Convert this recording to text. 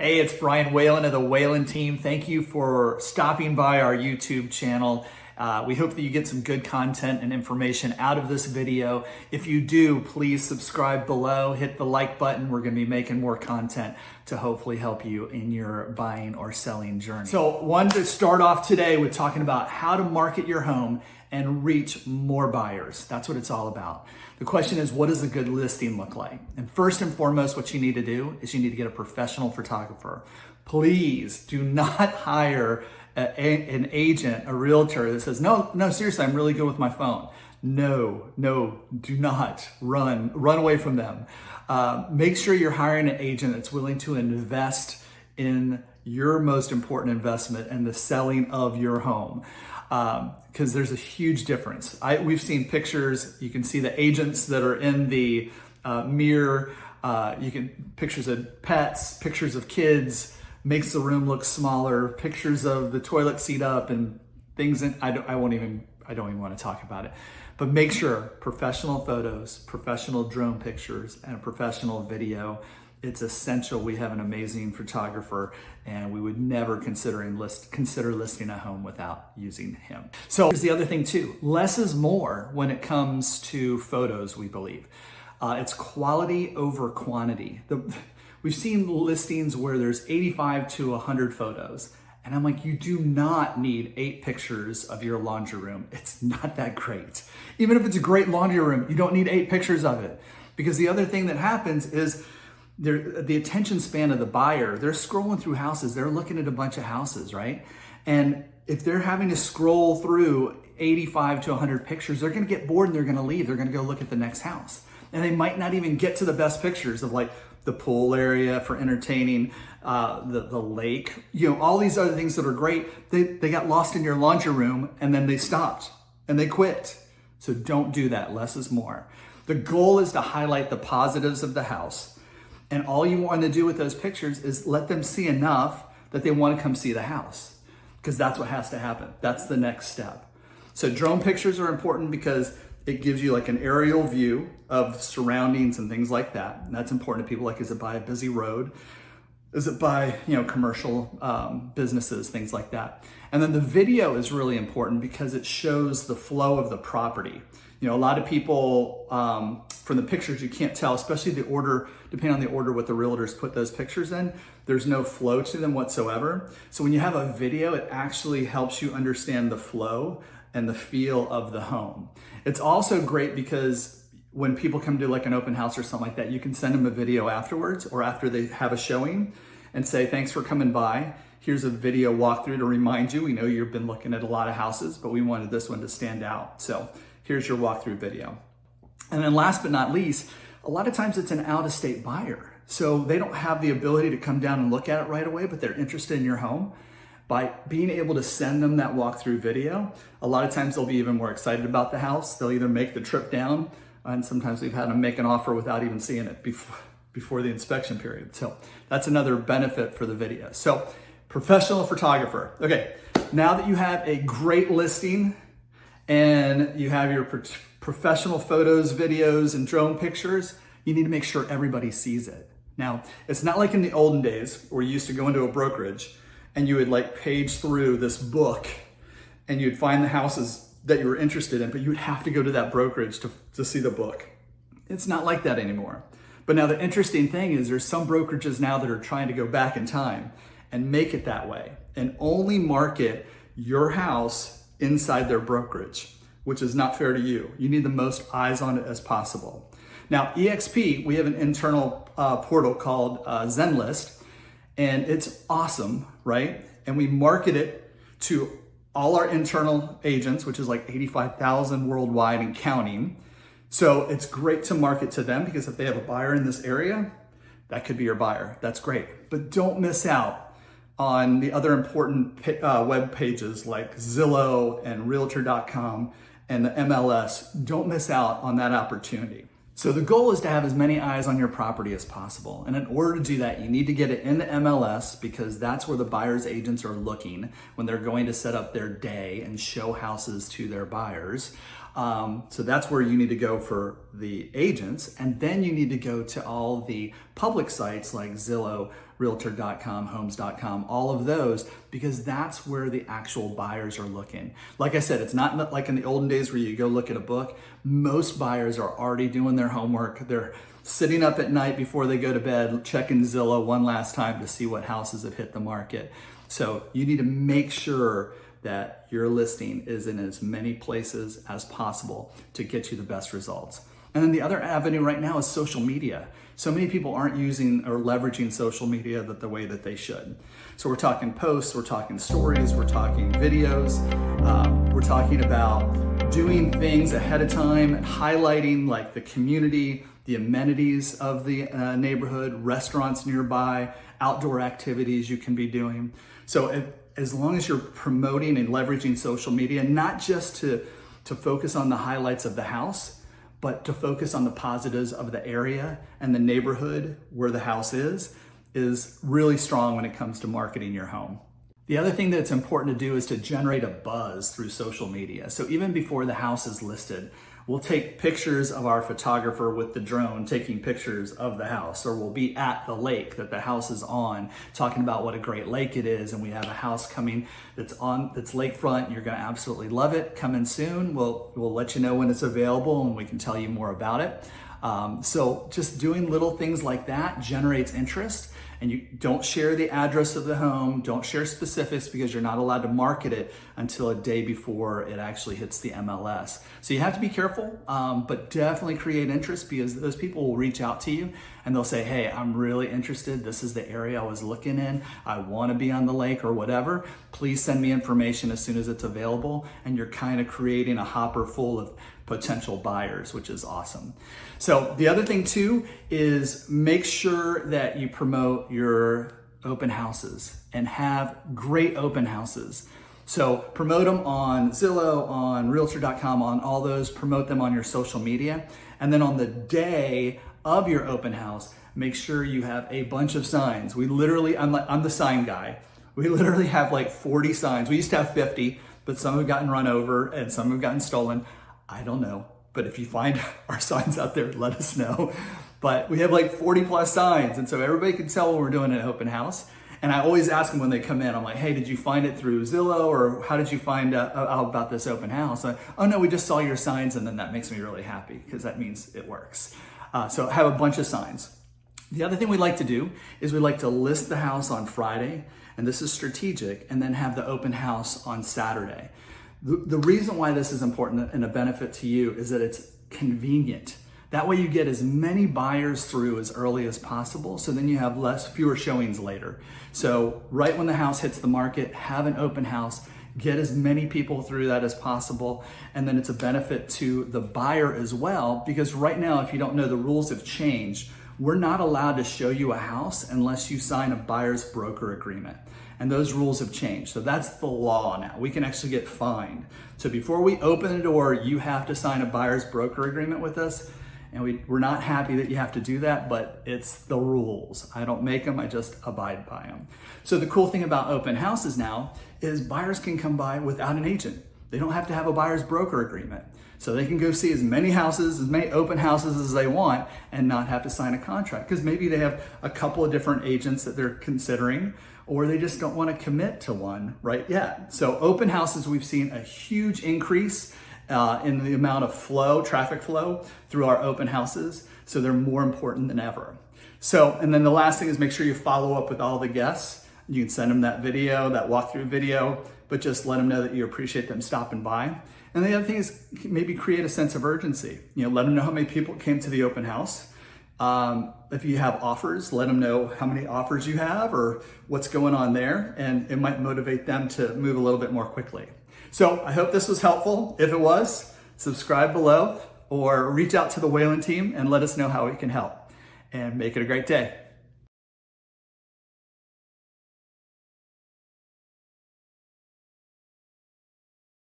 Hey, it's Brian Whalen of the Whalen team. Thank you for stopping by our YouTube channel. We hope that you get some good content and information out of this video. If you do, please subscribe below, hit the like button. We're going to be making more content to hopefully help you in your buying or selling journey. So, wanted to start off today with talking about how to market your home and reach more buyers. That's what it's all about. The question is, what does a good listing look like? And first and foremost, what you need to do is you need to get a professional photographer. Please do not hire an agent, a realtor that says, no, seriously, I'm really good with my phone. No, do not run away from them. Make sure you're hiring an agent that's willing to invest in your most important investment and the selling of your home. Because there's a huge difference. We've seen pictures. You can see the agents that are in the mirror. Pictures of pets, pictures of kids, makes the room look smaller. Pictures of the toilet seat up and things. I don't even want to talk about it. But make sure professional photos, professional drone pictures, and a professional video. It's essential. We have an amazing photographer, and we would never consider listing a home without using him. So here's the other thing too. Less is more when it comes to photos, we believe. It's quality over quantity. We've seen listings where there's 85 to 100 photos. And I'm like, you do not need 8 pictures of your laundry room. It's not that great. Even if it's a great laundry room, you don't need 8 pictures of it. Because the other thing that happens is the attention span of the buyer, they're scrolling through houses, they're looking at a bunch of houses, right? And if they're having to scroll through 85 to 100 pictures, they're gonna get bored and they're gonna leave. They're gonna go look at the next house. And they might not even get to the best pictures of like the pool area for entertaining, the lake, all these other things that are great. They got lost in your laundry room and then they stopped and they quit. So don't do that. Less is more. The goal is to highlight the positives of the house. And all you want to do with those pictures is let them see enough that they want to come see the house, because that's what has to happen. That's the next step. So drone pictures are important because it gives you like an aerial view of surroundings and things like that. And that's important to people. Like, is it by a busy road? Is it by, commercial businesses, things like that. And then the video is really important because it shows the flow of the property. A lot of people, from the pictures, you can't tell, especially the order, depending on the order what the realtors put those pictures in, there's no flow to them whatsoever. So when you have a video, it actually helps you understand the flow and the feel of the home. It's also great because when people come to like an open house or something like that, you can send them a video afterwards or after they have a showing and say, thanks for coming by. Here's a video walkthrough to remind you. We know you've been looking at a lot of houses, but we wanted this one to stand out. So here's your walkthrough video. And then last but not least, a lot of times it's an out-of-state buyer. So they don't have the ability to come down and look at it right away, but they're interested in your home. By being able to send them that walkthrough video, a lot of times they'll be even more excited about the house. They'll either make the trip down, and sometimes we've had them make an offer without even seeing it before the inspection period. So that's another benefit for the video. So professional photographer. Okay, now that you have a great listing and you have your professional photos, videos, and drone pictures, you need to make sure everybody sees it. Now, it's not like in the olden days where you used to go into a brokerage and you would like page through this book and you'd find the houses that you were interested in, but you would have to go to that brokerage to see the book. It's not like that anymore. But now the interesting thing is there's some brokerages now that are trying to go back in time and make it that way and only market your house inside their brokerage, which is not fair to you. You need the most eyes on it as possible. Now, EXP, we have an internal portal called Zenlist, and it's awesome, right? And we market it to all our internal agents, which is like 85,000 worldwide and counting. So it's great to market to them because if they have a buyer in this area, that could be your buyer. That's great. But don't miss out on the other important web pages like Zillow and Realtor.com and the MLS. Don't miss out on that opportunity. So the goal is to have as many eyes on your property as possible. And in order to do that, you need to get it in the MLS because that's where the buyer's agents are looking when they're going to set up their day and show houses to their buyers. So that's where you need to go for the agents. And then you need to go to all the public sites like Zillow, Realtor.com, Homes.com, all of those, because that's where the actual buyers are looking. Like I said, it's not like in the olden days where you go look at a book. Most buyers are already doing their homework. They're sitting up at night before they go to bed, checking Zillow one last time to see what houses have hit the market. So you need to make sure that your listing is in as many places as possible to get you the best results. And then the other avenue right now is social media. So many people aren't using or leveraging social media the way that they should. So we're talking posts, we're talking stories, we're talking videos, we're talking about doing things ahead of time, highlighting like the community, the amenities of the neighborhood, restaurants nearby, outdoor activities you can be doing. So as long as you're promoting and leveraging social media, not just to focus on the highlights of the house, but to focus on the positives of the area and the neighborhood where the house is really strong when it comes to marketing your home. The other thing that's important to do is to generate a buzz through social media. So even before the house is listed, we'll take pictures of our photographer with the drone taking pictures of the house, or we'll be at the lake that the house is on talking about what a great lake it is, and we have a house coming that's lakefront. You're going to absolutely love it. Coming soon. We'll let you know when it's available and we can tell you more about it. So just doing little things like that generates interest. And you don't share the address of the home, don't share specifics, because you're not allowed to market it until a day before it actually hits the MLS. So you have to be careful, but definitely create interest, because those people will reach out to you and they'll say, hey, I'm really interested. This is the area I was looking in. I want to be on the lake or whatever. Please send me information as soon as it's available. And you're kind of creating a hopper full of potential buyers, which is awesome. So the other thing too is make sure that you promote your open houses and have great open houses. So promote them on Zillow, on Realtor.com, on all those, promote them on your social media. And then on the day of your open house, make sure you have a bunch of signs. I'm the sign guy. We literally have like 40 signs. We used to have 50, but some have gotten run over and some have gotten stolen. I don't know, but if you find our signs out there, let us know. But we have like 40 plus signs, and so everybody can tell when we're doing an open house. And I always ask them when they come in, I'm like, hey, did you find it through Zillow, or how did you find out about this open house? Like, oh no, we just saw your signs, and then that makes me really happy because that means it works. So I have a bunch of signs. The other thing we like to do is we like to list the house on Friday, and this is strategic, and then have the open house on Saturday. The reason why this is important and a benefit to you is that it's convenient. That way you get as many buyers through as early as possible, so then you have fewer showings later. So right when the house hits the market, have an open house, get as many people through that as possible, and then it's a benefit to the buyer as well, because right now, if you don't know, the rules have changed. We're not allowed to show you a house unless you sign a buyer's broker agreement. And those rules have changed. So that's the law now. We can actually get fined. So before we open the door, you have to sign a buyer's broker agreement with us. And we're not happy that you have to do that, but it's the rules. I don't make them, I just abide by them. So the cool thing about open houses now is buyers can come by without an agent. They don't have to have a buyer's broker agreement. So they can go see as many houses, as many open houses as they want, and not have to sign a contract. Because maybe they have a couple of different agents that they're considering, or they just don't want to commit to one right yet. So open houses, we've seen a huge increase in the amount of traffic flow through our open houses. So they're more important than ever. So, and then the last thing is make sure you follow up with all the guests. You can send them that video, that walkthrough video, but just let them know that you appreciate them stopping by. And the other thing is maybe create a sense of urgency. Let them know how many people came to the open house. If you have offers, let them know how many offers you have or what's going on there, and it might motivate them to move a little bit more quickly. So I hope this was helpful. If it was, subscribe below or reach out to the Whalen team and let us know how we can help. And make it a great day.